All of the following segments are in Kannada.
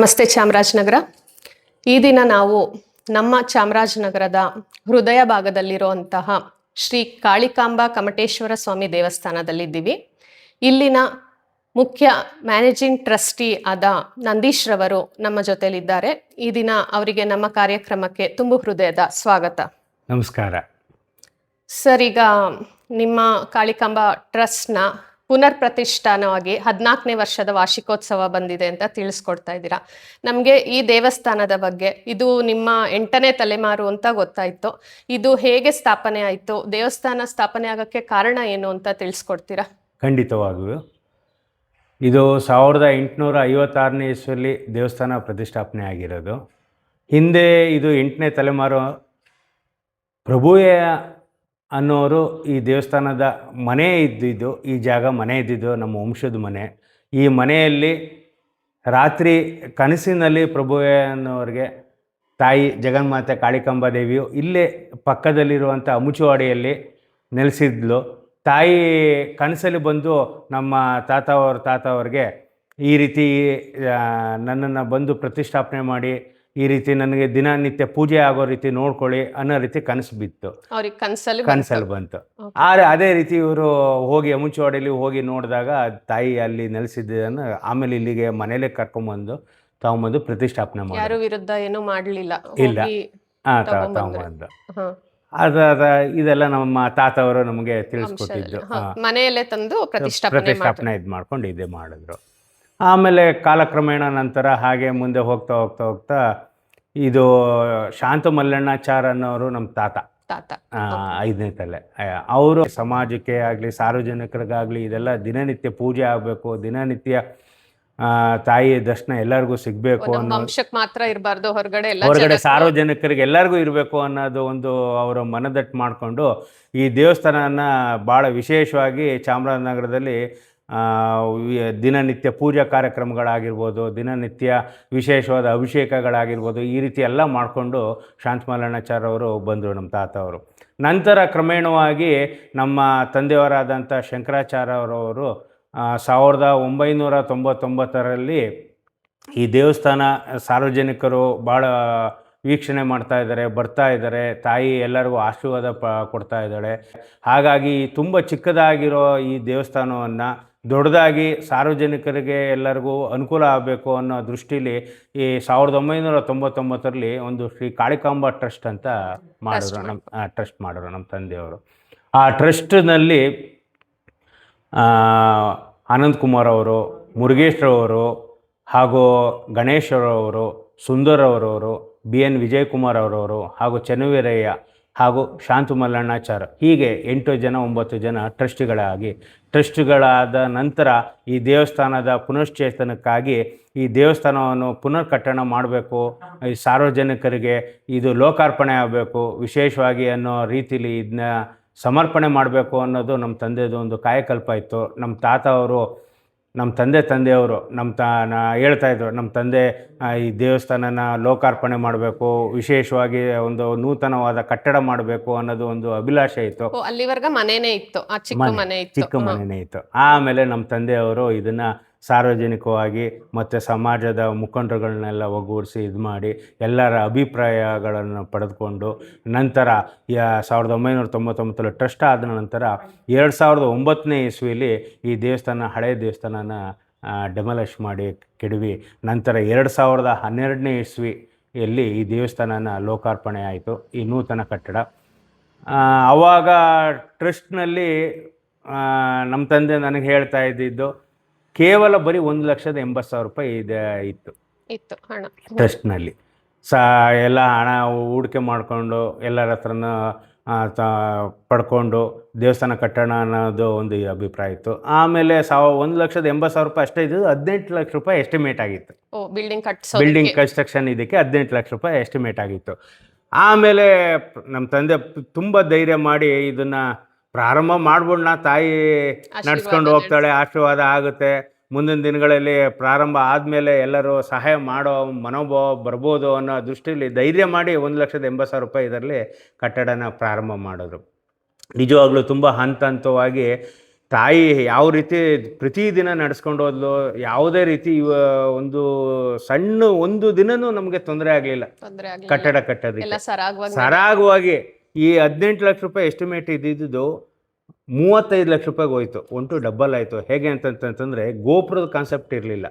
ನಮಸ್ತೆ ಚಾಮರಾಜನಗರ. ಈ ದಿನ ನಾವು ನಮ್ಮ ಚಾಮರಾಜನಗರದ ಹೃದಯ ಭಾಗದಲ್ಲಿರುವಂತಹ ಶ್ರೀ ಕಾಳಿಕಾಂಬಾ ಕಮಟೇಶ್ವರ ಸ್ವಾಮಿ ದೇವಸ್ಥಾನದಲ್ಲಿದ್ದೀವಿ. ಇಲ್ಲಿನ ಮುಖ್ಯ ಮ್ಯಾನೇಜಿಂಗ್ ಟ್ರಸ್ಟಿ ಆದ ನಂದೀಶ್ ರವರು ನಮ್ಮ ಜೊತೆಲಿದ್ದಾರೆ. ಈ ದಿನ ಅವರಿಗೆ ನಮ್ಮ ಕಾರ್ಯಕ್ರಮಕ್ಕೆ ತುಂಬು ಹೃದಯದ ಸ್ವಾಗತ. ನಮಸ್ಕಾರ ಸರ್, ಈಗ ನಿಮ್ಮ ಕಾಳಿಕಾಂಬಾ ಟ್ರಸ್ಟ್ನ ಪುನರ್ ಪ್ರತಿಷ್ಠಾನವಾಗಿ 14ನೇ ವರ್ಷದ ವಾರ್ಷಿಕೋತ್ಸವ ಬಂದಿದೆ ಅಂತ ತಿಳಿಸ್ಕೊಡ್ತಾ ಇದ್ದೀರಾ. ನಮಗೆ ಈ ದೇವಸ್ಥಾನದ ಬಗ್ಗೆ, ಇದು ನಿಮ್ಮ 8ನೇ ತಲೆಮಾರು ಅಂತ ಗೊತ್ತಾಯಿತು. ಇದು ಹೇಗೆ ಸ್ಥಾಪನೆ ಆಯಿತು, ದೇವಸ್ಥಾನ ಸ್ಥಾಪನೆ ಆಗೋಕ್ಕೆ ಕಾರಣ ಏನು ಅಂತ ತಿಳಿಸ್ಕೊಡ್ತೀರಾ? ಖಂಡಿತವಾಗಿಯೂ. ಇದು 1856ನೇ ಇಸ್ವಿಯಲ್ಲಿ ದೇವಸ್ಥಾನ ಪ್ರತಿಷ್ಠಾಪನೆ ಆಗಿರೋದು. ಹಿಂದೆ ಇದು 8ನೇ ತಲೆಮಾರು ಪ್ರಭುಯ ಅನ್ನೋರು ಈ ದೇವಸ್ಥಾನದ ಮನೆ ಇದ್ದಿದ್ದು, ಈ ಜಾಗ ಮನೆ ಇದ್ದಿದ್ದು ನಮ್ಮ ವಂಶದ ಮನೆ. ಈ ಮನೆಯಲ್ಲಿ ರಾತ್ರಿ ಕನಸಿನಲ್ಲಿ ಪ್ರಭುವೆ ಅನ್ನೋರಿಗೆ ತಾಯಿ ಜಗನ್ಮಾತೆ ಕಾಳಿಕಾಂಬಾ ದೇವಿಯು ಇಲ್ಲೇ ಪಕ್ಕದಲ್ಲಿರುವಂಥ ಅಮುಚುವಾಡಿಯಲ್ಲಿ ನೆಲೆಸಿದ್ಲು. ತಾಯಿ ಕನಸಲ್ಲಿ ಬಂದು ನಮ್ಮ ತಾತವ್ರಿಗೆ ಈ ರೀತಿ ನನ್ನನ್ನು ಬಂದು ಪ್ರತಿಷ್ಠಾಪನೆ ಮಾಡಿ, ಈ ರೀತಿ ನನಗೆ ದಿನನಿತ್ಯ ಪೂಜೆ ಆಗೋ ರೀತಿ ನೋಡ್ಕೊಳ್ಳಿ ಅನ್ನೋ ರೀತಿ ಕನಸು ಬಿತ್ತು. ಅವ್ರಿಗೆ ಕನಸಲ್ಲಿ ಬಂತು. ಅದೇ ರೀತಿ ಇವರು ಹೋಗಿ ಅಮುಚವಾಡಿಯಲ್ಲಿ ಹೋಗಿ ನೋಡಿದಾಗ ತಾಯಿ ಅಲ್ಲಿ ನೆಲೆಸಿದ್ದನ್ನು ಆಮೇಲೆ ಇಲ್ಲಿಗೆ ಮನೇಲೆ ಕರ್ಕೊಂಬಂದು ತಗೊಂಬಂದು ಪ್ರತಿಷ್ಠಾಪನೆ ಮಾಡಿ, ಯಾರು ವಿರುದ್ಧ ಏನೂ ಮಾಡಲಿಲ್ಲ, ಇಲ್ಲ ತಗೊಂಬಂದು ಇದೆಲ್ಲ ನಮ್ಮ ತಾತವರು ನಮಗೆ ತಿಳಿಸ್ಕೊಟ್ಟಿದ್ದು. ಮನೆಯಲ್ಲೇ ತಂದು ಪ್ರತಿಷ್ಠಾಪನೆ ಇದು ಮಾಡ್ಕೊಂಡು ಇದೇ ಮಾಡಿದ್ರು. ಆಮೇಲೆ ಕಾಲಕ್ರಮೇಣ ನಂತರ ಹಾಗೆ ಮುಂದೆ ಹೋಗ್ತಾ ಹೋಗ್ತಾ ಹೋಗ್ತಾ ಇದು ಶಾಂತ ಮಲ್ಲಣ್ಣಾಚಾರ್ ಅನ್ನೋರು ನಮ್ಮ ತಾತ 5ನೇ ತಲೆ. ಅವರು ಸಮಾಜಕ್ಕೆ ಆಗಲಿ ಸಾರ್ವಜನಿಕರಿಗಾಗಲಿ ಇದೆಲ್ಲ ದಿನನಿತ್ಯ ಪೂಜೆ ಆಗಬೇಕು, ದಿನನಿತ್ಯ ತಾಯಿ ದರ್ಶನ ಎಲ್ಲರಿಗೂ ಸಿಗಬೇಕು ಅನ್ನೋ, ಮಾತ್ರ ಇರಬಾರ್ದು, ಹೊರಗಡೆ ಸಾರ್ವಜನಿಕರಿಗೆ ಎಲ್ಲರಿಗೂ ಇರಬೇಕು ಅನ್ನೋದು ಒಂದು ಅವರು ಮನದಟ್ಟು ಮಾಡಿಕೊಂಡು ಈ ದೇವಸ್ಥಾನನ ಭಾಳ ವಿಶೇಷವಾಗಿ ಚಾಮರಾಜನಗರದಲ್ಲಿ ದಿನನಿತ್ಯ ಪೂಜಾ ಕಾರ್ಯಕ್ರಮಗಳಾಗಿರ್ಬೋದು, ದಿನನಿತ್ಯ ವಿಶೇಷವಾದ ಅಭಿಷೇಕಗಳಾಗಿರ್ಬೋದು, ಈ ರೀತಿ ಎಲ್ಲ ಮಾಡಿಕೊಂಡು ಶಾಂತಮಲ್ಲಣ್ಣಾಚಾರ್ ಅವರು ಬಂದರು ನಮ್ಮ ತಾತ ಅವರು. ನಂತರ ಕ್ರಮೇಣವಾಗಿ ನಮ್ಮ ತಂದೆಯವರಾದಂಥ ಶಂಕರಾಚಾರ್ಯ ಅವರವರು 1999ರಲ್ಲಿ ಈ ದೇವಸ್ಥಾನ ಸಾರ್ವಜನಿಕರು ಭಾಳ ವೀಕ್ಷಣೆ ಮಾಡ್ತಾ ಇದ್ದಾರೆ, ಬರ್ತಾ ಇದ್ದಾರೆ, ತಾಯಿ ಎಲ್ಲರಿಗೂ ಆಶೀರ್ವಾದ ಕೊಡ್ತಾ ಇದ್ದಾಳೆ. ಹಾಗಾಗಿ ತುಂಬ ಚಿಕ್ಕದಾಗಿರೋ ಈ ದೇವಸ್ಥಾನವನ್ನು ದೊಡ್ಡದಾಗಿ ಸಾರ್ವಜನಿಕರಿಗೆ ಎಲ್ಲರಿಗೂ ಅನುಕೂಲ ಆಗಬೇಕು ಅನ್ನೋ ದೃಷ್ಟಿಲಿ ಈ 1999ರಲ್ಲಿ ಒಂದು ಶ್ರೀ ಕಾಳಿಕಾಂಬಾ ಟ್ರಸ್ಟ್ ಅಂತ ಮಾಡಿದ್ರು ನಮ್ಮ ತಂದೆಯವರು. ಆ ಟ್ರಸ್ಟ್ನಲ್ಲಿ ಆನಂದಕುಮಾರ್ ಅವರು, ಮುರುಗೇಶ್ರವರು ಹಾಗೂ ಗಣೇಶ್ವರವರು, ಸುಂದರವರವರು, BN ವಿಜಯಕುಮಾರ್ ಅವರವರು ಹಾಗೂ ಚೆನ್ನವೀರಯ್ಯ ಹಾಗೂ ಶಾಂತ ಮಲ್ಲಣ್ಣಾಚಾರ್, ಹೀಗೆ 8 ಜನ 9 ಜನ ಟ್ರಸ್ಟಿಗಳಾದ ನಂತರ ಈ ದೇವಸ್ಥಾನದ ಪುನಶ್ಚೇತನಕ್ಕಾಗಿ ಈ ದೇವಸ್ಥಾನವನ್ನು ಪುನರ್ಕಟ್ಟಣ ಮಾಡಬೇಕು, ಈ ಸಾರ್ವಜನಿಕರಿಗೆ ಇದು ಲೋಕಾರ್ಪಣೆ ಆಗಬೇಕು ವಿಶೇಷವಾಗಿ ಅನ್ನೋ ರೀತಿಲಿ ಇದನ್ನ ಸಮರ್ಪಣೆ ಮಾಡಬೇಕು ಅನ್ನೋದು ನಮ್ಮ ತಂದೆದು ಒಂದು ಕಾಯಕಲ್ಪ ಇತ್ತು. ನಮ್ಮ ತಾತ ಅವರು, ನಮ್ಮ ತಂದೆಯವರು ಹೇಳ್ತಾಯಿದ್ರು, ನಮ್ಮ ತಂದೆ ಈ ದೇವಸ್ಥಾನನ ಲೋಕಾರ್ಪಣೆ ಮಾಡಬೇಕು, ವಿಶೇಷವಾಗಿ ಒಂದು ನೂತನವಾದ ಕಟ್ಟಡ ಮಾಡಬೇಕು ಅನ್ನೋದು ಒಂದು ಅಭಿಲಾಷೆ ಇತ್ತು. ಅಲ್ಲಿವರೆಗೆ ಮನೆಯೇ ಇತ್ತು, ಚಿಕ್ಕ ಮನೆಯೇ ಇತ್ತು. ಆಮೇಲೆ ನಮ್ಮ ತಂದೆಯವರು ಇದನ್ನು ಸಾರ್ವಜನಿಕವಾಗಿ ಮತ್ತು ಸಮಾಜದ ಮುಖಂಡರುಗಳನ್ನೆಲ್ಲ ಒಗ್ಗೂಡಿಸಿ ಇದು ಮಾಡಿ ಎಲ್ಲರ ಅಭಿಪ್ರಾಯಗಳನ್ನು ಪಡೆದುಕೊಂಡು ನಂತರ 1999 ಟ್ರಸ್ಟ್ ಆದ ನಂತರ 2009ನೇ ಇಸ್ವಿಲಿ ಈ ದೇವಸ್ಥಾನ, ಹಳೆಯ ದೇವಸ್ಥಾನನ ಡೆಮಲಿಷ್ ಮಾಡಿ ಕೆಡವಿ ನಂತರ 2012ನೇ ಇಸ್ವಿಯಲ್ಲಿ ಈ ದೇವಸ್ಥಾನನ ಲೋಕಾರ್ಪಣೆ ಆಯಿತು, ಈ ನೂತನ ಕಟ್ಟಡ. ಆವಾಗ ಟ್ರಸ್ಟ್ನಲ್ಲಿ ನಮ್ಮ ತಂದೆ ನನಗೆ ಹೇಳ್ತಾ ಇದ್ದಿದ್ದು ಕೇವಲ ಬರೀ 1,80,000 ರೂಪಾಯಿ ಇತ್ತು ಹಣ ಟ್ರಸ್ಟ್ನಲ್ಲಿ. ಎಲ್ಲ ಹಣ ಹೂಡಿಕೆ ಮಾಡಿಕೊಂಡು ಎಲ್ಲರ ಹತ್ರನೂ ಪಡ್ಕೊಂಡು ದೇವಸ್ಥಾನ ಕಟ್ಟೋಣ ಅನ್ನೋದು ಒಂದು ಅಭಿಪ್ರಾಯ ಇತ್ತು. ಆಮೇಲೆ 1,80,000 ರೂಪಾಯಿ ಅಷ್ಟೇ ಇದ್ದು 18 ಲಕ್ಷ ರೂಪಾಯಿ ಎಸ್ಟಿಮೇಟ್ ಆಗಿತ್ತು. ಬಿಲ್ಡಿಂಗ್ ಕನ್ಸ್ಟ್ರಕ್ಷನ್ ಇದಕ್ಕೆ 18 ಲಕ್ಷ ರೂಪಾಯಿ ಎಸ್ಟಿಮೇಟ್ ಆಗಿತ್ತು. ಆಮೇಲೆ ನಮ್ಮ ತಂದೆ ತುಂಬ ಧೈರ್ಯ ಮಾಡಿ ಇದನ್ನು ಪ್ರಾರಂಭ ಮಾಡ್ಬಿಡೋಣ, ತಾಯಿ ನಡ್ಸ್ಕೊಂಡು ಹೋಗ್ತಾಳೆ, ಆಶೀರ್ವಾದ ಆಗುತ್ತೆ, ಮುಂದಿನ ದಿನಗಳಲ್ಲಿ ಪ್ರಾರಂಭ ಆದಮೇಲೆ ಎಲ್ಲರೂ ಸಹಾಯ ಮಾಡೋ ಮನೋಭಾವ ಬರ್ಬೋದು ಅನ್ನೋ ದೃಷ್ಟಿಯಲ್ಲಿ ಧೈರ್ಯ ಮಾಡಿ 1,80,000 ರೂಪಾಯಿ ಇದರಲ್ಲಿ ಕಟ್ಟಡನ ಪ್ರಾರಂಭ ಮಾಡಿದ್ರು. ನಿಜವಾಗ್ಲೂ ತುಂಬ ಹಂತವಾಗಿ ತಾಯಿ ಯಾವ ರೀತಿ ಪ್ರತಿದಿನ ನಡೆಸ್ಕೊಂಡು ಹೋದ್ಲು, ಯಾವುದೇ ರೀತಿ ಒಂದು ಸಣ್ಣ ಒಂದು ದಿನನೂ ನಮಗೆ ತೊಂದರೆ ಆಗಲಿಲ್ಲ. ಕಟ್ಟಡ ಕಟ್ಟೋದಕ್ಕೆ ಸರಾಗವಾಗಿ ಈ 18 ಲಕ್ಷ ರೂಪಾಯಿ ಎಸ್ಟಿಮೇಟ್ ಇದ್ದಿದ್ದು 35 ಲಕ್ಷ ರೂಪಾಯಿಗೆ ಹೋಯ್ತು. ಒಂಟು ಡಬಲ್ ಆಯಿತು. ಹೇಗೆ ಅಂತಂತಂದರೆ ಗೋಪುರದ ಕಾನ್ಸೆಪ್ಟ್ ಇರಲಿಲ್ಲ,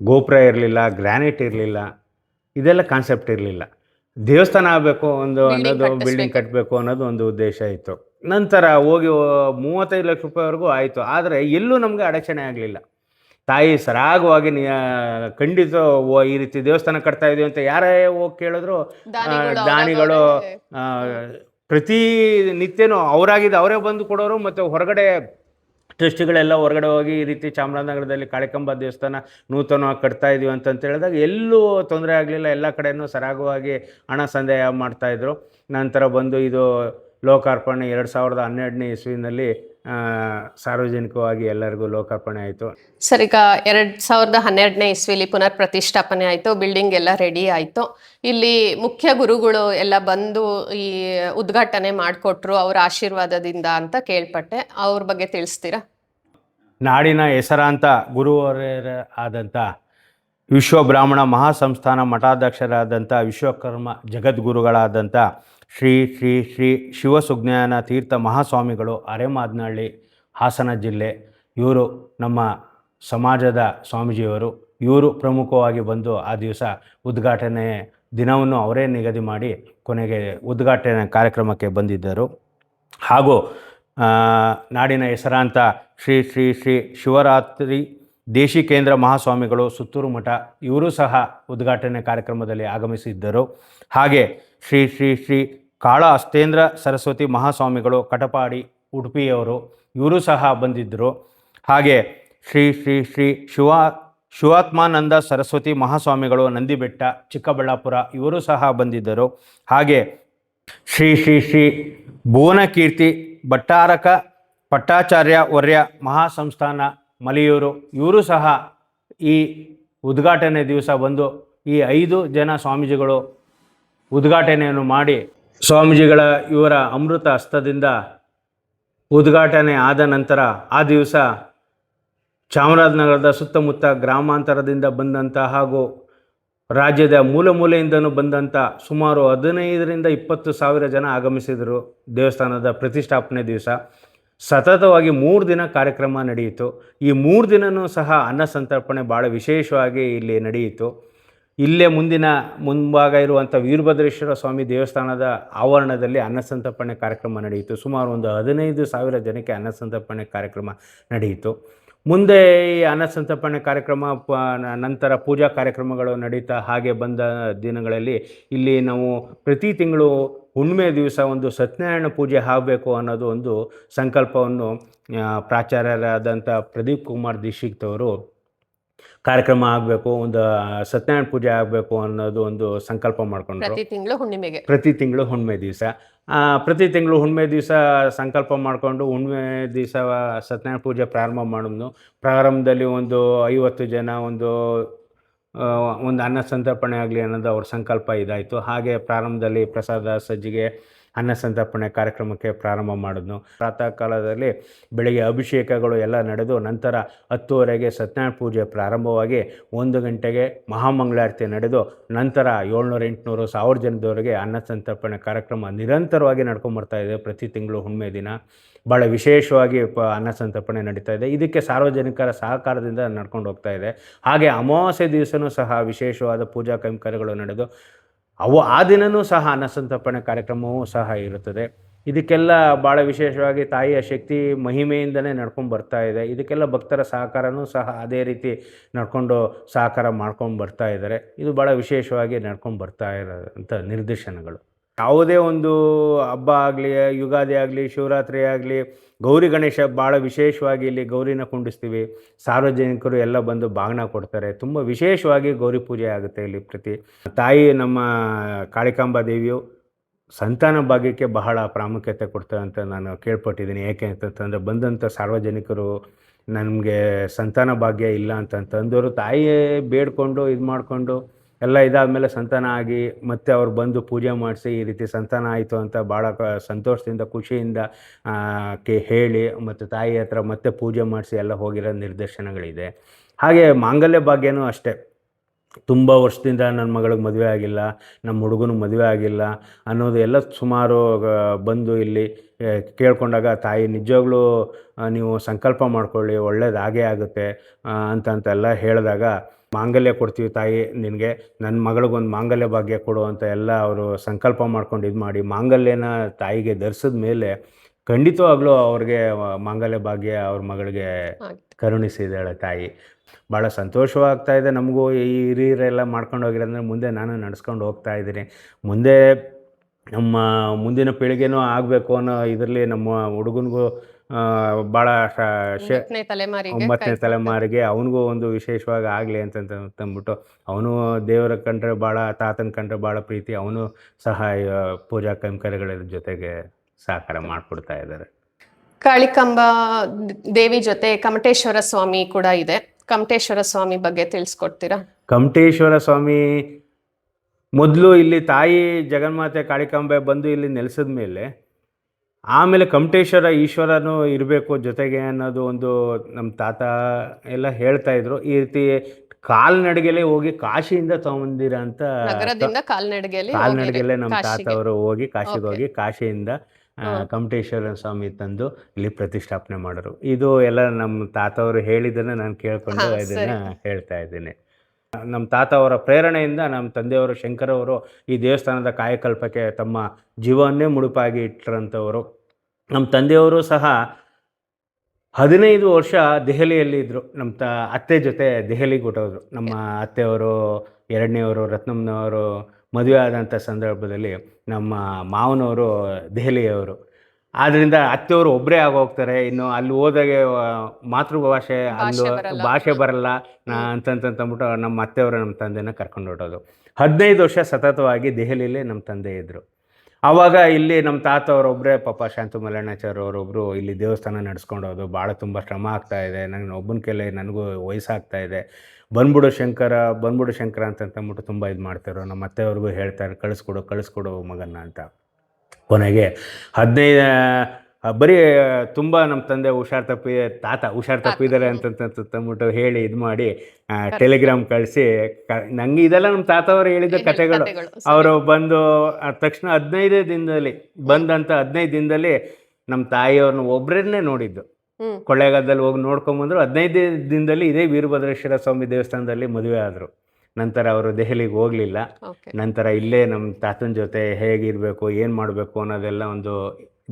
ಗೋಪುರ ಇರಲಿಲ್ಲ, ಗ್ರಾನೈಟ್ ಇರಲಿಲ್ಲ, ಇದೆಲ್ಲ ಕಾನ್ಸೆಪ್ಟ್ ಇರಲಿಲ್ಲ. ದೇವಸ್ಥಾನ ಆಗಬೇಕು ಅನ್ನೋದು ಬಿಲ್ಡಿಂಗ್ ಕಟ್ಟಬೇಕು ಅನ್ನೋದು ಒಂದು ಉದ್ದೇಶ ಇತ್ತು. ನಂತರ ಹೋಗಿ 35 ಲಕ್ಷ ರೂಪಾಯಿವರೆಗೂ ಆಯಿತು. ಆದರೆ ಎಲ್ಲೂ ನಮಗೆ ಅಡಚಣೆ ಆಗಲಿಲ್ಲ. ತಾಯಿ ಸರಾಗವಾಗಿ ಖಂಡಿತ ಈ ರೀತಿ ದೇವಸ್ಥಾನ ಕಟ್ತಾ ಇದೀವಿ ಅಂತ ಯಾರೇ ಹೋಗಿ ಕೇಳಿದ್ರು ದಾನಿಗಳು ಪ್ರತಿನಿತ್ಯನೂ ಅವರೇ ಬಂದು ಕೊಡೋರು. ಮತ್ತು ಹೊರಗಡೆ ಟ್ರಸ್ಟಿಗಳೆಲ್ಲ ಹೊರಗಡೆ ಹೋಗಿ ಈ ರೀತಿ ಚಾಮರಾಜನಗರದಲ್ಲಿ ಕಾಳಿಕಾಂಬಾ ದೇವಸ್ಥಾನ ನೂತನವಾಗಿ ಕಟ್ತಾ ಇದೀವಿ ಅಂತ ಹೇಳಿದಾಗ ಎಲ್ಲೂ ತೊಂದರೆ ಆಗಲಿಲ್ಲ. ಎಲ್ಲ ಕಡೆಯೂ ಸರಾಗವಾಗಿ ಹಣ ಸಂದಾಯ ಮಾಡ್ತಾಯಿದ್ರು. ನಂತರ ಬಂದು ಇದು ಲೋಕಾರ್ಪಣೆ 2012ನೇ ಇಸ್ವಿನಲ್ಲಿ ಸಾರ್ವಜನಿಕವಾಗಿ ಎಲ್ಲರಿಗೂ ಲೋಕಾರ್ಪಣೆ ಆಯಿತು. ಸರ್, ಈಗ 2012ನೇ ಇಸ್ವಿಲಿ ಪುನರ್ ಪ್ರತಿಷ್ಠಾಪನೆ ಆಯಿತು, ಬಿಲ್ಡಿಂಗ್ ಎಲ್ಲ ರೆಡಿ ಆಯಿತು. ಇಲ್ಲಿ ಮುಖ್ಯ ಗುರುಗಳು ಎಲ್ಲ ಬಂದು ಈ ಉದ್ಘಾಟನೆ ಮಾಡಿಕೊಟ್ರು ಅವರ ಆಶೀರ್ವಾದದಿಂದ ಅಂತ ಕೇಳ್ಪಟ್ಟೆ. ಅವ್ರ ಬಗ್ಗೆ ತಿಳಿಸ್ತೀರಾ? ನಾಡಿನ ಹೆಸರಾಂತ ಗುರುವರ ಆದಂಥ ವಿಶ್ವಬ್ರಾಹ್ಮಣ ಮಹಾಸಂಸ್ಥಾನ ಮಠಾಧ್ಯಕ್ಷರಾದಂಥ ವಿಶ್ವಕರ್ಮ ಜಗದ್ಗುರುಗಳಾದಂಥ ಶ್ರೀ ಶ್ರೀ ಶ್ರೀ ಶಿವಸುಜ್ಞಾನ ತೀರ್ಥ ಮಹಾಸ್ವಾಮಿಗಳು, ಅರೆಮಾದನಹಳ್ಳಿ, ಹಾಸನ ಜಿಲ್ಲೆ. ಇವರು ನಮ್ಮ ಸಮಾಜದ ಸ್ವಾಮೀಜಿಯವರು. ಇವರು ಪ್ರಮುಖವಾಗಿ ಬಂದು ಆ ದಿವಸ ಉದ್ಘಾಟನೆ ದಿನವನ್ನು ಅವರೇ ನಿಗದಿ ಮಾಡಿ ಕೊನೆಗೆ ಉದ್ಘಾಟನೆ ಕಾರ್ಯಕ್ರಮಕ್ಕೆ ಬಂದಿದ್ದರು. ಹಾಗೂ ನಾಡಿನ ಹೆಸರಾಂತ ಶ್ರೀ ಶ್ರೀ ಶ್ರೀ ಶಿವರಾತ್ರಿ ದೇಶಿಕೇಂದ್ರ ಮಹಾಸ್ವಾಮಿಗಳು, ಸುತ್ತೂರು ಮಠ, ಇವರು ಸಹ ಉದ್ಘಾಟನೆ ಕಾರ್ಯಕ್ರಮದಲ್ಲಿ ಆಗಮಿಸಿದ್ದರು. ಹಾಗೆ ಶ್ರೀ ಶ್ರೀ ಶ್ರೀ ಕಾಳ ಅಸ್ತೇಂದ್ರ ಸರಸ್ವತಿ ಮಹಾಸ್ವಾಮಿಗಳು, ಕಟಪಾಡಿ, ಉಡುಪಿಯವರು, ಇವರು ಸಹ ಬಂದಿದ್ದರು. ಹಾಗೆ ಶ್ರೀ ಶ್ರೀ ಶ್ರೀ ಶಿವಾತ್ಮಾನಂದ ಸರಸ್ವತಿ ಮಹಾಸ್ವಾಮಿಗಳು, ನಂದಿಬೆಟ್ಟ, ಚಿಕ್ಕಬಳ್ಳಾಪುರ, ಇವರು ಸಹ ಬಂದಿದ್ದರು. ಹಾಗೆ ಶ್ರೀ ಶ್ರೀ ಶ್ರೀ ಭುವನಕೀರ್ತಿ ಭಟ್ಟಾರಕ ಪಟ್ಟಾಚಾರ್ಯ ವರ್ಯ ಮಹಾಸಂಸ್ಥಾನ ಮಲಿಯೂರು, ಇವರು ಸಹ ಈ ಉದ್ಘಾಟನೆ ದಿವಸ ಬಂದು ಈ 5 ಜನ ಸ್ವಾಮೀಜಿಗಳು ಉದ್ಘಾಟನೆಯನ್ನು ಮಾಡಿ ಸ್ವಾಮೀಜಿಗಳ ಇವರ ಅಮೃತ ಹಸ್ತದಿಂದ ಉದ್ಘಾಟನೆ ಆದ ನಂತರ ಆ ದಿವಸ ಚಾಮರಾಜನಗರದ ಸುತ್ತಮುತ್ತ ಗ್ರಾಮಾಂತರದಿಂದ ಬಂದಂಥ ಹಾಗೂ ರಾಜ್ಯದ ಮೂಲೆ ಮೂಲೆಯಿಂದಲೂ ಬಂದಂಥ ಸುಮಾರು 15ರಿಂದ 20 ಸಾವಿರ ಜನ ಆಗಮಿಸಿದರು. ದೇವಸ್ಥಾನದ ಪ್ರತಿಷ್ಠಾಪನೆ ದಿವಸ ಸತತವಾಗಿ 3 ದಿನ ಕಾರ್ಯಕ್ರಮ ನಡೆಯಿತು. ಈ 3 ದಿನವೂ ಸಹ ಅನ್ನ ಸಂತರ್ಪಣೆ ಭಾಳ ವಿಶೇಷವಾಗಿ ಇಲ್ಲಿ ನಡೆಯಿತು. ಇಲ್ಲೇ ಮುಂಭಾಗ ಇರುವಂಥ ವೀರಭದ್ರೇಶ್ವರ ಸ್ವಾಮಿ ದೇವಸ್ಥಾನದ ಆವರಣದಲ್ಲಿ ಅನ್ನಸಂತರ್ಪಣೆ ಕಾರ್ಯಕ್ರಮ ನಡೆಯಿತು. ಸುಮಾರು ಒಂದು 15,000 ಜನಕ್ಕೆ ಅನ್ನಸಂತರ್ಪಣೆ ಕಾರ್ಯಕ್ರಮ ನಡೆಯಿತು. ಮುಂದೆ ಈ ಅನ್ನಸಂತರ್ಪಣೆ ಕಾರ್ಯಕ್ರಮ ನಂತರ ಪೂಜಾ ಕಾರ್ಯಕ್ರಮಗಳು ನಡೀತಾ ಹಾಗೆ ಬಂದ ದಿನಗಳಲ್ಲಿ ಇಲ್ಲಿ ನಾವು ಪ್ರತಿ ತಿಂಗಳು ಹುಣ್ಣಿಮೆ ದಿವಸ ಒಂದು ಸತ್ಯನಾರಾಯಣ ಪೂಜೆ ಆಗಬೇಕು ಅನ್ನೋದು ಒಂದು ಸಂಕಲ್ಪವನ್ನು ಪ್ರಾಚಾರ್ಯರಾದಂಥ ಪ್ರದೀಪ್ ಕುಮಾರ್ ದೀಕ್ಷಿತ್ ಅವರು ಕಾರ್ಯಕ್ರಮ ಆಗಬೇಕು, ಒಂದು ಸತ್ಯನಾರಾಯಣ ಪೂಜೆ ಆಗಬೇಕು ಅನ್ನೋದು ಒಂದು ಸಂಕಲ್ಪ ಮಾಡಿಕೊಂಡ್ರು. ಪ್ರತಿ ತಿಂಗಳು ಹುಣ್ಣಿಮೆ ದಿವಸ ಹುಣ್ಣಿಮೆ ದಿವಸ ಸಂಕಲ್ಪ ಮಾಡಿಕೊಂಡು ಹುಣ್ಣಿಮೆ ದಿವಸ ಸತ್ಯನಾರಾಯಣ ಪೂಜೆ ಪ್ರಾರಂಭ ಮಾಡೋದು. ಪ್ರಾರಂಭದಲ್ಲಿ ಒಂದು 50 ಜನ ಒಂದು ಅನ್ನ ಸಂತರ್ಪಣೆ ಆಗಲಿ ಅನ್ನೋದು ಅವ್ರ ಸಂಕಲ್ಪ ಇದಾಯಿತು. ಹಾಗೆ ಪ್ರಾರಂಭದಲ್ಲಿ ಪ್ರಸಾದ ಸಜ್ಜಿಗೆ ಅನ್ನ ಸಂತರ್ಪಣೆ ಕಾರ್ಯಕ್ರಮಕ್ಕೆ ಪ್ರಾರಂಭ ಮಾಡಿದ್ನು. ಪ್ರಾತಃ ಕಾಲದಲ್ಲಿ ಬೆಳಗ್ಗೆ ಅಭಿಷೇಕಗಳು ಎಲ್ಲ ನಡೆದು ನಂತರ 10:30ಗೆ ಸತ್ಯನಾರಾಯಣ ಪೂಜೆ ಪ್ರಾರಂಭವಾಗಿ 1 ಗಂಟೆಗೆ ಮಹಾಮಂಗಳಾರತಿ ನಡೆದು ನಂತರ 700, 800, 1000 ಜನದವರೆಗೆ ಅನ್ನ ಸಂತರ್ಪಣೆ ಕಾರ್ಯಕ್ರಮ ನಿರಂತರವಾಗಿ ನಡ್ಕೊಂಬರ್ತಾ ಇದೆ. ಪ್ರತಿ ತಿಂಗಳು ಹುಣ್ಣಿಮೆ ದಿನ ಭಾಳ ವಿಶೇಷವಾಗಿ ಅನ್ನ ಸಂತರ್ಪಣೆ ನಡೀತಾ ಇದೆ. ಇದಕ್ಕೆ ಸಾರ್ವಜನಿಕರ ಸಹಕಾರದಿಂದ ನಡ್ಕೊಂಡು ಹೋಗ್ತಾ ಇದೆ. ಹಾಗೆ ಅಮಾವಾಸ್ಯೆ ದಿವಸವೂ ಸಹ ವಿಶೇಷವಾದ ಪೂಜಾ ಕೈಂಕರ್ಯಗಳು ನಡೆದು ಆ ದಿನವೂ ಸಹ ಅನ್ನಸಂತರ್ಪಣೆ ಕಾರ್ಯಕ್ರಮವೂ ಸಹ ಇರುತ್ತದೆ. ಇದಕ್ಕೆಲ್ಲ ಭಾಳ ವಿಶೇಷವಾಗಿ ತಾಯಿಯ ಶಕ್ತಿ ಮಹಿಮೆಯಿಂದಲೇ ನಡ್ಕೊಂಡು ಬರ್ತಾ ಇದೆ. ಇದಕ್ಕೆಲ್ಲ ಭಕ್ತರ ಸಹಕಾರನೂ ಸಹ ಅದೇ ರೀತಿ ನಡ್ಕೊಂಡು ಸಹಕಾರ ಮಾಡ್ಕೊಂಡು ಬರ್ತಾ ಇದ್ದಾರೆ. ಇದು ಭಾಳ ವಿಶೇಷವಾಗಿ ನಡ್ಕೊಂಡು ಬರ್ತಾ ಇರೋಂಥ ನಿದರ್ಶನಗಳು. ಯಾವುದೇ ಒಂದು ಹಬ್ಬ ಆಗಲಿ, ಯುಗಾದಿ ಆಗಲಿ, ಶಿವರಾತ್ರಿ ಆಗಲಿ, ಗೌರಿ ಗಣೇಶ ಭಾಳ ವಿಶೇಷವಾಗಿ ಇಲ್ಲಿ ಗೌರಿನ ಕುಂಡಿಸ್ತೀವಿ. ಸಾರ್ವಜನಿಕರು ಎಲ್ಲ ಬಂದು ಬಾಗಿನ ಕೊಡ್ತಾರೆ. ತುಂಬ ವಿಶೇಷವಾಗಿ ಗೌರಿ ಪೂಜೆ ಆಗುತ್ತೆ ಇಲ್ಲಿ. ಪ್ರತಿ ತಾಯಿ ನಮ್ಮ ಕಾಳಿಕಾಂಬಾ ದೇವಿಯು ಸಂತಾನ ಭಾಗ್ಯಕ್ಕೆ ಬಹಳ ಪ್ರಾಮುಖ್ಯತೆ ಕೊಡ್ತಾರೆ ಅಂತ ನಾನು ಕೇಳ್ಪಟ್ಟಿದ್ದೀನಿ. ಏಕೆ ಅಂತಂತಂದರೆ ಬಂದಂಥ ಸಾರ್ವಜನಿಕರು ನಮಗೆ ಸಂತಾನ ಭಾಗ್ಯ ಇಲ್ಲ ಅಂತಂತಂದವರು ತಾಯಿಯೇ ಬೇಡ್ಕೊಂಡು ಇದು ಮಾಡಿಕೊಂಡು ಎಲ್ಲ ಇದಾದಮೇಲೆ ಸಂತಾನ ಆಗಿ ಮತ್ತೆ ಅವ್ರು ಬಂದು ಪೂಜೆ ಮಾಡಿಸಿ ಈ ರೀತಿ ಸಂತಾನ ಆಯಿತು ಅಂತ ಭಾಳ ಸಂತೋಷದಿಂದ ಖುಷಿಯಿಂದ ಹೇಳಿ ಮತ್ತು ತಾಯಿ ಹತ್ರ ಮತ್ತೆ ಪೂಜೆ ಮಾಡಿಸಿ ಎಲ್ಲ ಹೋಗಿರೋ ನಿದರ್ಶನಗಳಿದೆ. ಹಾಗೆ ಮಾಂಗಲ್ಯ ಭಾಗ್ಯನೂ ಅಷ್ಟೇ. ತುಂಬ ವರ್ಷದಿಂದ ನನ್ನ ಮಗಳಿಗೆ ಮದುವೆ ಆಗಿಲ್ಲ, ನಮ್ಮ ಹುಡುಗನಿಗೆ ಮದುವೆ ಆಗಿಲ್ಲ ಅನ್ನೋದು ಎಲ್ಲ ಸುಮಾರು ಬಂದು ಇಲ್ಲಿ ಕೇಳ್ಕೊಂಡಾಗ ತಾಯಿ ನಿಜವಾಗ್ಲೂ ನೀವು ಸಂಕಲ್ಪ ಮಾಡ್ಕೊಳ್ಳಿ, ಒಳ್ಳೇದಾಗೇ ಆಗುತ್ತೆ ಅಂತಂತೆಲ್ಲ ಹೇಳಿದಾಗ, ಮಾಂಗಲ್ಯ ಕೊಡ್ತೀವಿ ತಾಯಿ ನಿನಗೆ, ನನ್ನ ಮಗಳಿಗೊಂದು ಮಾಂಗಲ್ಯ ಭಾಗ್ಯ ಕೊಡು ಅಂತ ಎಲ್ಲ ಅವರು ಸಂಕಲ್ಪ ಮಾಡ್ಕೊಂಡು ಇದು ಮಾಡಿ ಮಾಂಗಲ್ಯನ ತಾಯಿಗೆ ಧರಿಸಿದ ಮೇಲೆ ಖಂಡಿತವಾಗ್ಲೂ ಅವ್ರಿಗೆ ಮಾಂಗಲ್ಯ ಭಾಗ್ಯ ಅವ್ರ ಮಗಳಿಗೆ ಕರುಣಿಸಿದ್ದಾಳೆ ತಾಯಿ. ಭಾಳ ಸಂತೋಷವಾಗ್ತಾ ಇದೆ ನಮಗೂ. ಈ ಹಿರಿಯರೆಲ್ಲ ಮಾಡ್ಕೊಂಡು ಹೋಗಿರೋದ್ರೆ ಮುಂದೆ ನಾನು ನಡೆಸ್ಕೊಂಡು ಹೋಗ್ತಾ ಇದ್ದೀನಿ. ಮುಂದೆ ನಮ್ಮ ಮುಂದಿನ ಪೀಳಿಗೆನೂ ಆಗಬೇಕು ಅನ್ನೋ ಇದರಲ್ಲಿ ನಮ್ಮ ಹುಡುಗನಿಗೂ ಭಾಳ 9ನೇ ತಲೆಮಾರಿಗೆ ಅವನಿಗೂ ಒಂದು ವಿಶೇಷವಾಗಿ ಆಗಲಿ ಅಂತಂದ್ಬಿಟ್ಟು ಅವನು ದೇವರ ಕಂಡ್ರೆ ಭಾಳ, ತಾತನ ಕಂಡ್ರೆ ಭಾಳ ಪ್ರೀತಿ, ಅವನು ಸಹ ಪೂಜಾ ಕೈಂಕರ್ಯಗಳ ಜೊತೆಗೆ ಸಹಕಾರ ಮಾಡಿಕೊಡ್ತಾ ಇದ್ದಾರೆ. ಕಾಳಿಕಾಂಬಾ ದೇವಿ ಜೊತೆ ಕಮಟೇಶ್ವರ ಸ್ವಾಮಿ ಕೂಡ ಇದೆ. ಕಮಟೇಶ್ವರ ಸ್ವಾಮಿ ಬಗ್ಗೆ ತಿಳಿಸ್ಕೊಡ್ತೀರಾ? ಕಮಟೇಶ್ವರ ಸ್ವಾಮಿ ಮೊದಲು ಇಲ್ಲಿ ತಾಯಿ ಜಗನ್ಮಾತೆ ಕಾಳಿಕಾಂಬೆ ಬಂದು ಇಲ್ಲಿ ನೆಲೆಸಿದ ಮೇಲೆ ಆಮೇಲೆ ಕಮಟೇಶ್ವರ ಈಶ್ವರನೂ ಇರಬೇಕು ಜೊತೆಗೆ ಅನ್ನೋದು ಒಂದು ನಮ್ಮ ತಾತ ಎಲ್ಲ ಹೇಳ್ತಾಯಿದ್ರು. ಈ ರೀತಿ ಕಾಲ್ನಡಿಗೆಲೆ ಹೋಗಿ ಕಾಶಿಯಿಂದ ತಗೊಂಬಂದಿರ ಅಂತ, ಕಾಲ್ನಡಿಗೆಲೆ ನಮ್ಮ ತಾತ ಅವರು ಹೋಗಿ ಕಾಶಿಗೆ ಹೋಗಿ ಕಾಶಿಯಿಂದ ಕಮಟೇಶ್ವರ ಸ್ವಾಮಿ ತಂದು ಇಲ್ಲಿ ಪ್ರತಿಷ್ಠಾಪನೆ ಮಾಡೋರು. ಇದು ಎಲ್ಲ ನಮ್ಮ ತಾತ ಅವರು ಹೇಳಿದ್ದನ್ನು ನಾನು ಕೇಳ್ಕೊಂಡು ಇದನ್ನು ಹೇಳ್ತಾ ಇದ್ದೀನಿ. ನಮ್ಮ ತಾತ ಅವರ ಪ್ರೇರಣೆಯಿಂದ ನಮ್ಮ ತಂದೆಯವರು ಶಂಕರವರು ಈ ದೇವಸ್ಥಾನದ ಕಾಯಕಲ್ಪಕ್ಕೆ ತಮ್ಮ ಜೀವವನ್ನೇ ಮುಡುಪಾಗಿ ಇಟ್ಟರಂಥವರು. ನಮ್ಮ ತಂದೆಯವರು ಸಹ 15 ವರ್ಷ ದೆಹಲಿಯಲ್ಲಿ ಇದ್ದರು. ನಮ್ಮ ಅತ್ತೆ ಜೊತೆ ದೆಹಲಿಗೆ ಹೊಟ್ಟೋದ್ರು. ನಮ್ಮ ಅತ್ತೆಯವರು, ಎರಡನೇವರು ರತ್ನಮ್ಮನವರು ಮದುವೆ ಆದಂಥ ಸಂದರ್ಭದಲ್ಲಿ ನಮ್ಮ ಮಾವನವರು ದೆಹಲಿಯವರು. ಆದ್ದರಿಂದ ಅತ್ತೆಯವರು ಒಬ್ಬರೇ ಆಗೋಗ್ತಾರೆ. ಇನ್ನು ಅಲ್ಲಿ ಹೋದಾಗೆ ಮಾತೃಭಾಷೆ ಅಲ್ಲೂ ಭಾಷೆ ಬರಲ್ಲ ಅಂತಂತಂದ್ಬಿಟ್ಟು ನಮ್ಮ ಅತ್ತೆಯವರು ನಮ್ಮ ತಂದೆನ ಕರ್ಕೊಂಡು ಹೊರಟೋದು. 15 ವರ್ಷ ಸತತವಾಗಿ ದೆಹಲಿಯಲ್ಲೇ ನಮ್ಮ ತಂದೆ ಇದ್ದರು. ಆವಾಗ ಇಲ್ಲಿ ನಮ್ಮ ತಾತ ಅವರೊಬ್ಬರೇ ಪಾಪ ಶಾಂತು ಮಲ್ಲಣ್ಣಾಚಾರ್ಯ ಅವರೊಬ್ಬರು ಇಲ್ಲಿ ದೇವಸ್ಥಾನ ನಡೆಸ್ಕೊಂಡೋದು. ಭಾಳ ತುಂಬ ಶ್ರಮ ಆಗ್ತಾಯಿದೆ, ನನ್ನ ಒಬ್ಬನ ಕೈಲೇ ನನಗೂ ವಯಸ್ಸಾಗ್ತಾ ಇದೆ, ಬಂದ್ಬಿಡು ಶಂಕರ ಅಂತಂದ್ಬಿಟ್ಟು ತುಂಬ ಇದು ಮಾಡ್ತಾರೋ. ನಮ್ಮ ಅತ್ತೆಯವ್ರಿಗೂ ಹೇಳ್ತಾರೆ ಕಳಿಸ್ಕೊಡು ಮಗನ್ನ ಅಂತ. ಕೊನೆಗೆ 15 ಬರೀ ತುಂಬ ನಮ್ಮ ತಂದೆ ಹುಷಾರು ತಪ್ಪಿದ್ದಾರೆ ಅಂತಂದ್ಬಿಟ್ಟು ಹೇಳಿ ಇದು ಮಾಡಿ ಟೆಲಿಗ್ರಾಮ್ ಕಳಿಸಿ ನಂಗೆ ಇದೆಲ್ಲ ನಮ್ಮ ತಾತ ಅವರು ಹೇಳಿದ ಕಥೆಗಳು. ಅವರು ಬಂದು ತಕ್ಷಣ 15 ದಿನದಲ್ಲಿ ಬಂದಂಥ 15 ದಿನದಲ್ಲಿ ನಮ್ಮ ತಾಯಿಯವ್ರನ್ನ ಒಬ್ಬರನ್ನೇ ನೋಡಿದ್ದು. ಕೊಳ್ಳೇಗಾಲದಲ್ಲಿ ಹೋಗಿ ನೋಡ್ಕೊಂಬಂದ್ರು. 15 ದಿನದಲ್ಲಿ ಇದೇ ವೀರಭದ್ರೇಶ್ವರ ಸ್ವಾಮಿ ದೇವಸ್ಥಾನದಲ್ಲಿ ಮದುವೆ ಆದರು. ನಂತರ ಅವರು ದೆಹಲಿಗೆ ಹೋಗಲಿಲ್ಲ. ನಂತರ ಇಲ್ಲೇ ನಮ್ಮ ತಾತನ ಜೊತೆ ಹೇಗಿರಬೇಕು, ಏನು ಮಾಡಬೇಕು ಅನ್ನೋದೆಲ್ಲ ಒಂದು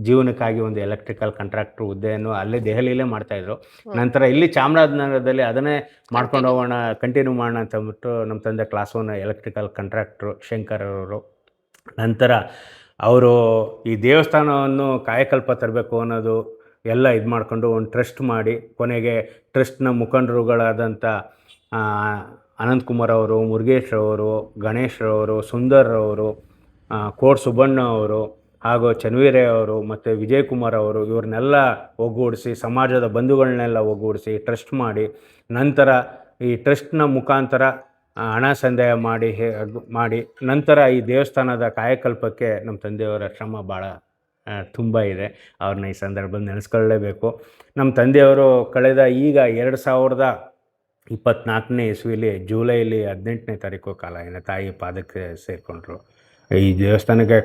ಜೀವನಕ್ಕಾಗಿ ಒಂದು ಎಲೆಕ್ಟ್ರಿಕಲ್ ಕಾಂಟ್ರಾಕ್ಟ್ರ್ ಹುದ್ದೆಯನ್ನು ಅಲ್ಲೇ ದೆಹಲಿಯಲ್ಲೇ ಮಾಡ್ತಾಯಿದ್ರು. ನಂತರ ಇಲ್ಲಿ ಚಾಮರಾಜನಗರದಲ್ಲಿ ಅದನ್ನೇ ಮಾಡ್ಕೊಂಡು ಹೋಗೋಣ, ಕಂಟಿನ್ಯೂ ಮಾಡೋಣ ಅಂತಂದ್ಬಿಟ್ಟು ನಮ್ಮ ತಂದೆ ಕ್ಲಾಸ್ 1 ಎಲೆಕ್ಟ್ರಿಕಲ್ ಕಾಂಟ್ರಾಕ್ಟ್ರು ಶಂಕರ್ ಅವರು. ನಂತರ ಅವರು ಈ ದೇವಸ್ಥಾನವನ್ನು ಕಾಯಕಲ್ಪ ತರಬೇಕು ಅನ್ನೋದು ಎಲ್ಲ ಇದು ಮಾಡಿಕೊಂಡು ಒಂದು ಟ್ರಸ್ಟ್ ಮಾಡಿ, ಕೊನೆಗೆ ಟ್ರಸ್ಟ್ನ ಮುಖಂಡರುಗಳಾದಂಥ ಅನಂತಕುಮಾರ್ ಅವರು, ಮುರುಗೇಶ್ ಅವರು, ಗಣೇಶ್ ಅವರು, ಸುಂದರ್ ಅವರು, ಕೋಟ್ ಸುಬ್ಬಣ್ಣ ಅವರು ಹಾಗೂ ಚನ್ವೀರಯ್ಯ ಅವರು ಮತ್ತು ವಿಜಯಕುಮಾರ್ ಅವರು ಇವ್ರನ್ನೆಲ್ಲ ಒಗ್ಗೂಡಿಸಿ, ಸಮಾಜದ ಬಂಧುಗಳನ್ನೆಲ್ಲ ಒಗ್ಗೂಡಿಸಿ ಟ್ರಸ್ಟ್ ಮಾಡಿ, ನಂತರ ಈ ಟ್ರಸ್ಟ್ನ ಮುಖಾಂತರ ಹಣ ಸಂದಾಯ ಮಾಡಿ ನಂತರ ಈ ದೇವಸ್ಥಾನದ ಕಾಯಕಲ್ಪಕ್ಕೆ ನಮ್ಮ ತಂದೆಯವರ ಶ್ರಮ ಭಾಳ ತುಂಬ ಇದೆ. ಅವ್ರನ್ನ ಈ ಸಂದರ್ಭದಲ್ಲಿ ನೆನೆಸ್ಕೊಳ್ಳೇಬೇಕು. ನಮ್ಮ ತಂದೆಯವರು ಕಳೆದ ಈಗ 2024ನೇ ಇಸ್ವಿಲಿ ಜುಲೈಲಿ 18ನೇ ತಾರೀಕು ಕಾಲ ತಾಯಿ ಪಾದಕ್ಕೆ ಸೇರಿಕೊಂಡ್ರು. ಈ ದೇವಸ್ಥಾನಕ್ಕೆ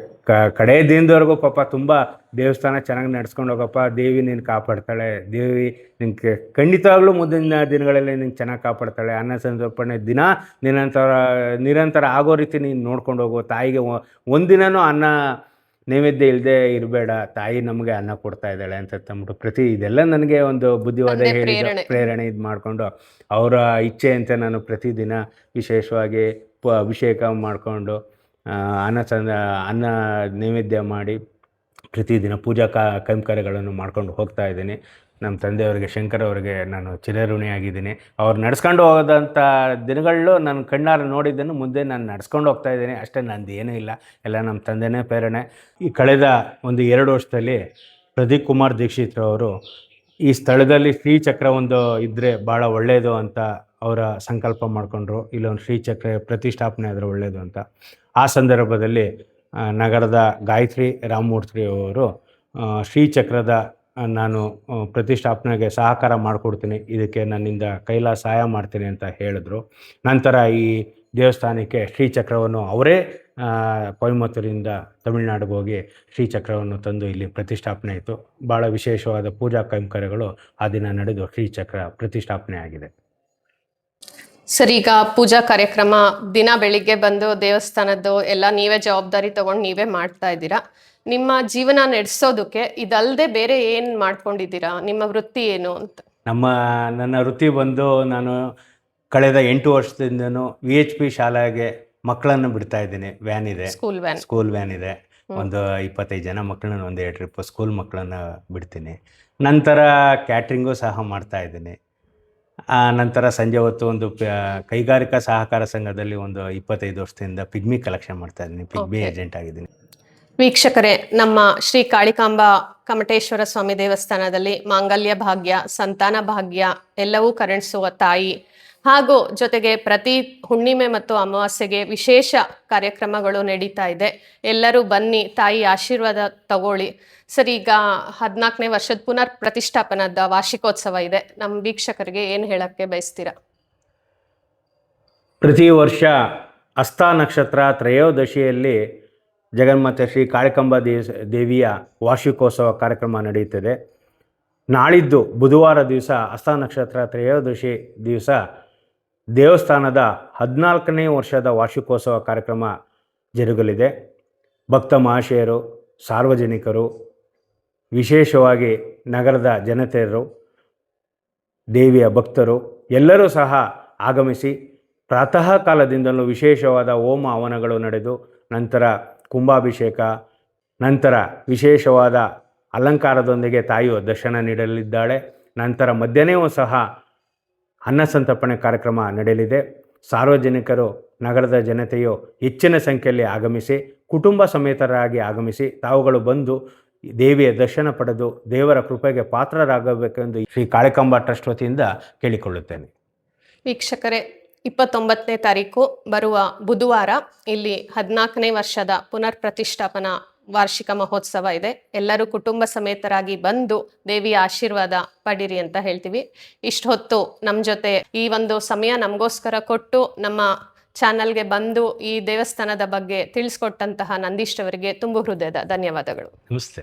ಕಡೆ ದಿನದವರೆಗೂ ಪಾಪ ತುಂಬ ದೇವಸ್ಥಾನ ಚೆನ್ನಾಗಿ ನಡ್ಸ್ಕೊಂಡು ಹೋಗಪ್ಪ, ದೇವಿ ನೀನು ಕಾಪಾಡ್ತಾಳೆ, ದೇವಿ ನಿನಗೆ ಖಂಡಿತವಾಗ್ಲೂ ಮುಂದಿನ ದಿನಗಳಲ್ಲಿ ನಿಂಗೆ ಚೆನ್ನಾಗಿ ಕಾಪಾಡ್ತಾಳೆ, ಅನ್ನ ಸಂತರ್ಪಣೆ ದಿನ ನಿರಂತರ ಆಗೋ ರೀತಿ ನೀನು ನೋಡ್ಕೊಂಡು ಹೋಗು, ತಾಯಿಗೆ ಒಂದಿನನೂ ಅನ್ನ ನೈವೇದ್ಯ ಇಲ್ಲದೆ ಇರಬೇಡ, ತಾಯಿ ನಮಗೆ ಅನ್ನ ಕೊಡ್ತಾ ಇದ್ದಾಳೆ ಅಂತಂದ್ಬಿಟ್ಟು ಇದೆಲ್ಲ ನನಗೆ ಒಂದು ಬುದ್ಧಿವಾದ ಹೇಳಿದ ಪ್ರೇರಣೆ ಇದು ಮಾಡಿಕೊಂಡು ಅವರ ಇಚ್ಛೆಯಂತೆ ನಾನು ಪ್ರತಿದಿನ ವಿಶೇಷವಾಗಿ ಅಭಿಷೇಕ ಮಾಡಿಕೊಂಡು ಅನ್ನ ನೈವೇದ್ಯ ಮಾಡಿ ಪ್ರತಿದಿನ ಪೂಜಾ ಕೈಂಕರ್ಯಗಳನ್ನು ಮಾಡ್ಕೊಂಡು ಹೋಗ್ತಾ ಇದ್ದೀನಿ. ನಮ್ಮ ತಂದೆಯವರಿಗೆ ಶಂಕರವರಿಗೆ ನಾನು ಚಿರಋಣಿಯಾಗಿದ್ದೀನಿ. ಅವ್ರು ನಡ್ಸ್ಕೊಂಡು ಹೋದಂಥ ದಿನಗಳಲ್ಲೂ ನನ್ನ ಕಣ್ಣಾರೆ ನೋಡಿದ್ದನ್ನು ಮುಂದೆ ನಾನು ನಡ್ಸ್ಕೊಂಡು ಹೋಗ್ತಾ ಇದ್ದೀನಿ. ಅಷ್ಟೇ, ನಂದು ಏನೂ ಇಲ್ಲ, ಎಲ್ಲ ನಮ್ಮ ತಂದೆನೇ ಪ್ರೇರಣೆ. ಈ ಕಳೆದ ಒಂದು 2 ವರ್ಷದಲ್ಲಿ ಪ್ರದೀಪ್ ಕುಮಾರ್ ದೀಕ್ಷಿತ್ರವರು ಈ ಸ್ಥಳದಲ್ಲಿ ಶ್ರೀಚಕ್ರ ಒಂದು ಇದ್ದರೆ ಭಾಳ ಒಳ್ಳೆಯದು ಅಂತ ಅವರ ಸಂಕಲ್ಪ ಮಾಡಿಕೊಂಡ್ರು ಇಲ್ಲೊಂದು ಶ್ರೀಚಕ್ರ ಪ್ರತಿಷ್ಠಾಪನೆ ಆದರೆ ಒಳ್ಳೆಯದು ಅಂತ. ಆ ಸಂದರ್ಭದಲ್ಲಿ ನಗರದ ಗಾಯತ್ರಿ ರಾಮಮೂರ್ತಿ ಅವರು ಶ್ರೀಚಕ್ರದ ನಾನು ಪ್ರತಿಷ್ಠಾಪನೆಗೆ ಸಹಕಾರ ಮಾಡಿಕೊಡ್ತೀನಿ, ಇದಕ್ಕೆ ನನ್ನಿಂದ ಕೈಲಾದ ಸಹಾಯ ಮಾಡ್ತೀನಿ ಅಂತ ಹೇಳಿದ್ರು. ನಂತರ ಈ ದೇವಸ್ಥಾನಕ್ಕೆ ಶ್ರೀಚಕ್ರವನ್ನು ಅವರೇ ಕೊಯಮತ್ತೂರಿಂದ ತಮಿಳುನಾಡಿಗೆ ಹೋಗಿ ಶ್ರೀಚಕ್ರವನ್ನು ತಂದು ಇಲ್ಲಿ ಪ್ರತಿಷ್ಠಾಪನೆ ಆಯಿತು. ಭಾಳ ವಿಶೇಷವಾದ ಪೂಜಾ ಕೈಂಕರ್ಯಗಳು ಆ ದಿನ ನಡೆದು ಶ್ರೀಚಕ್ರ ಪ್ರತಿಷ್ಠಾಪನೆ ಆಗಿದೆ. ಸರ್, ಈಗ ಪೂಜಾ ಕಾರ್ಯಕ್ರಮ ದಿನ ಬೆಳಿಗ್ಗೆ ಬಂದು ದೇವಸ್ಥಾನದ್ದು ಎಲ್ಲ ನೀವೇ ಜವಾಬ್ದಾರಿ ತಗೊಂಡು ನೀವೇ ಮಾಡ್ತಾ ಇದ್ದೀರಾ. ನಿಮ್ಮ ಜೀವನ ನಡೆಸೋದಕ್ಕೆ ಇದಲ್ಲದೆ ಬೇರೆ ಏನು ಮಾಡ್ಕೊಂಡಿದ್ದೀರಾ? ನಿಮ್ಮ ವೃತ್ತಿ ಏನು ಅಂತ? ನನ್ನ ವೃತ್ತಿ ಬಂದು ನಾನು ಕಳೆದ 8 ವರ್ಷದಿಂದನೂ VHP ಶಾಲೆಗೆ ಮಕ್ಕಳನ್ನು ಬಿಡ್ತಾ ಇದ್ದೀನಿ. ವ್ಯಾನ್ ಇದೆ, ಸ್ಕೂಲ್ ವ್ಯಾನ್ ಇದೆ. ಒಂದು 25 ಜನ ಮಕ್ಕಳನ್ನ ಒಂದು 2 ಟ್ರಿಪ್ ಸ್ಕೂಲ್ ಮಕ್ಕಳನ್ನು ಬಿಡ್ತೀನಿ. ನಂತರ ಕ್ಯಾಟ್ರಿಂಗು ಸಹ ಮಾಡ್ತಾ ಇದ್ದೀನಿ. ನಂತರ ಸಂಜೆ ಹೊತ್ತು ಒಂದು ಕೈಗಾರಿಕಾ ಸಹಕಾರ ಸಂಘದಲ್ಲಿ ಒಂದು 25 ವರ್ಷದಿಂದ ಪಿಗ್ಮಿ ಕಲೆಕ್ಷನ್ ಮಾಡ್ತಾ ಇದ್ದೀನಿ. ಪಿಗ್ಮಿ ಏಜೆಂಟ್ ಆಗಿದ್ದೀನಿ. ವೀಕ್ಷಕರೇ, ನಮ್ಮ ಶ್ರೀ ಕಾಳಿಕಾಂಬಾ ಕಮಟೇಶ್ವರ ಸ್ವಾಮಿ ದೇವಸ್ಥಾನದಲ್ಲಿ ಮಾಂಗಲ್ಯ ಭಾಗ್ಯ, ಸಂತಾನ ಭಾಗ್ಯ ಎಲ್ಲವೂ ಕರುಣಿಸುವ ತಾಯಿ, ಹಾಗೂ ಜೊತೆಗೆ ಪ್ರತಿ ಹುಣ್ಣಿಮೆ ಮತ್ತು ಅಮಾವಾಸ್ಯೆಗೆ ವಿಶೇಷ ಕಾರ್ಯಕ್ರಮಗಳು ನಡೀತಾ ಇದೆ. ಎಲ್ಲರೂ ಬನ್ನಿ, ತಾಯಿ ಆಶೀರ್ವಾದ ತಗೊಳ್ಳಿ. ಸರ್, ಈಗ 14ನೇ ವರ್ಷದ ಪುನರ್ ಪ್ರತಿಷ್ಠಾಪನದ ವಾರ್ಷಿಕೋತ್ಸವ ಇದೆ. ನಮ್ಮ ವೀಕ್ಷಕರಿಗೆ ಏನು ಹೇಳಕ್ಕೆ ಬಯಸ್ತೀರಾ? ಪ್ರತಿ ವರ್ಷ ಹಸ್ತ ನಕ್ಷತ್ರ ತ್ರಯೋದಶಿಯಲ್ಲಿ ಜಗನ್ಮಾತೆ ಶ್ರೀ ಕಾಳಿಕಾಂಬಾ ದೇವಿಯ ವಾರ್ಷಿಕೋತ್ಸವ ಕಾರ್ಯಕ್ರಮ ನಡೆಯುತ್ತದೆ. ನಾಳಿದ್ದು ಬುಧವಾರ ದಿವಸ ಹಸ್ತ ನಕ್ಷತ್ರ ತ್ರಯೋದಶಿ ದಿವಸ ದೇವಸ್ಥಾನದ 14ನೇ ವರ್ಷದ ವಾರ್ಷಿಕೋತ್ಸವ ಕಾರ್ಯಕ್ರಮ ಜರುಗಲಿದೆ. ಭಕ್ತ ಮಹಾಶಯರು, ಸಾರ್ವಜನಿಕರು, ವಿಶೇಷವಾಗಿ ನಗರದ ಜನತೆಯರು, ದೇವಿಯ ಭಕ್ತರು ಎಲ್ಲರೂ ಸಹ ಆಗಮಿಸಿ ಪ್ರಾತಃ ಕಾಲದಿಂದಲೂ ವಿಶೇಷವಾದ ಹೋಮ ಹವನಗಳು ನಡೆದು ನಂತರ ಕುಂಭಾಭಿಷೇಕ, ನಂತರ ವಿಶೇಷವಾದ ಅಲಂಕಾರದೊಂದಿಗೆ ತಾಯಿಯು ದರ್ಶನ ನೀಡಲಿದ್ದಾಳೆ. ನಂತರ ಮಧ್ಯಾಹ್ನವೂ ಸಹ ಅನ್ನಸಂತರ್ಪಣೆ ಕಾರ್ಯಕ್ರಮ ನಡೆಯಲಿದೆ. ಸಾರ್ವಜನಿಕರು, ನಗರದ ಜನತೆಯು ಹೆಚ್ಚಿನ ಸಂಖ್ಯೆಯಲ್ಲಿ ಆಗಮಿಸಿ ಕುಟುಂಬ ಸಮೇತರಾಗಿ ಆಗಮಿಸಿ ತಾವುಗಳು ಬಂದು ದೇವಿಯ ದರ್ಶನ ಪಡೆದು ದೇವರ ಕೃಪೆಗೆ ಪಾತ್ರರಾಗಬೇಕೆಂದು ಶ್ರೀ ಕಾಳಿಕಾಂಬಾ ಟ್ರಸ್ಟ್ ವತಿಯಿಂದ ಕೇಳಿಕೊಳ್ಳುತ್ತೇನೆ. ವೀಕ್ಷಕರೇ, 29ನೇ ತಾರೀಕು ಬರುವ ಬುಧವಾರ ಇಲ್ಲಿ 14ನೇ ವರ್ಷದ ಪುನರ್ ಪ್ರತಿಷ್ಠಾಪನಾ ವಾರ್ಷಿಕ ಮಹೋತ್ಸವ ಇದೆ. ಎಲ್ಲರೂ ಕುಟುಂಬ ಸಮೇತರಾಗಿ ಬಂದು ದೇವಿಯ ಆಶೀರ್ವಾದ ಪಡೀರಿ ಅಂತ ಹೇಳ್ತೀವಿ. ಇಷ್ಟು ಹೊತ್ತು ನಮ್ಮ ಜೊತೆ ಈ ಒಂದು ಸಮಯ ನಮಗೋಸ್ಕರ ಕೊಟ್ಟು ನಮ್ಮ ಚಾನಲ್ಗೆ ಬಂದು ಈ ದೇವಸ್ಥಾನದ ಬಗ್ಗೆ ತಿಳಿಸ್ಕೊಟ್ಟಂತಹ ನಂದೀಶ್ ಅವರಿಗೆ ತುಂಬು ಹೃದಯದ ಧನ್ಯವಾದಗಳು. ನಮಸ್ತೆ.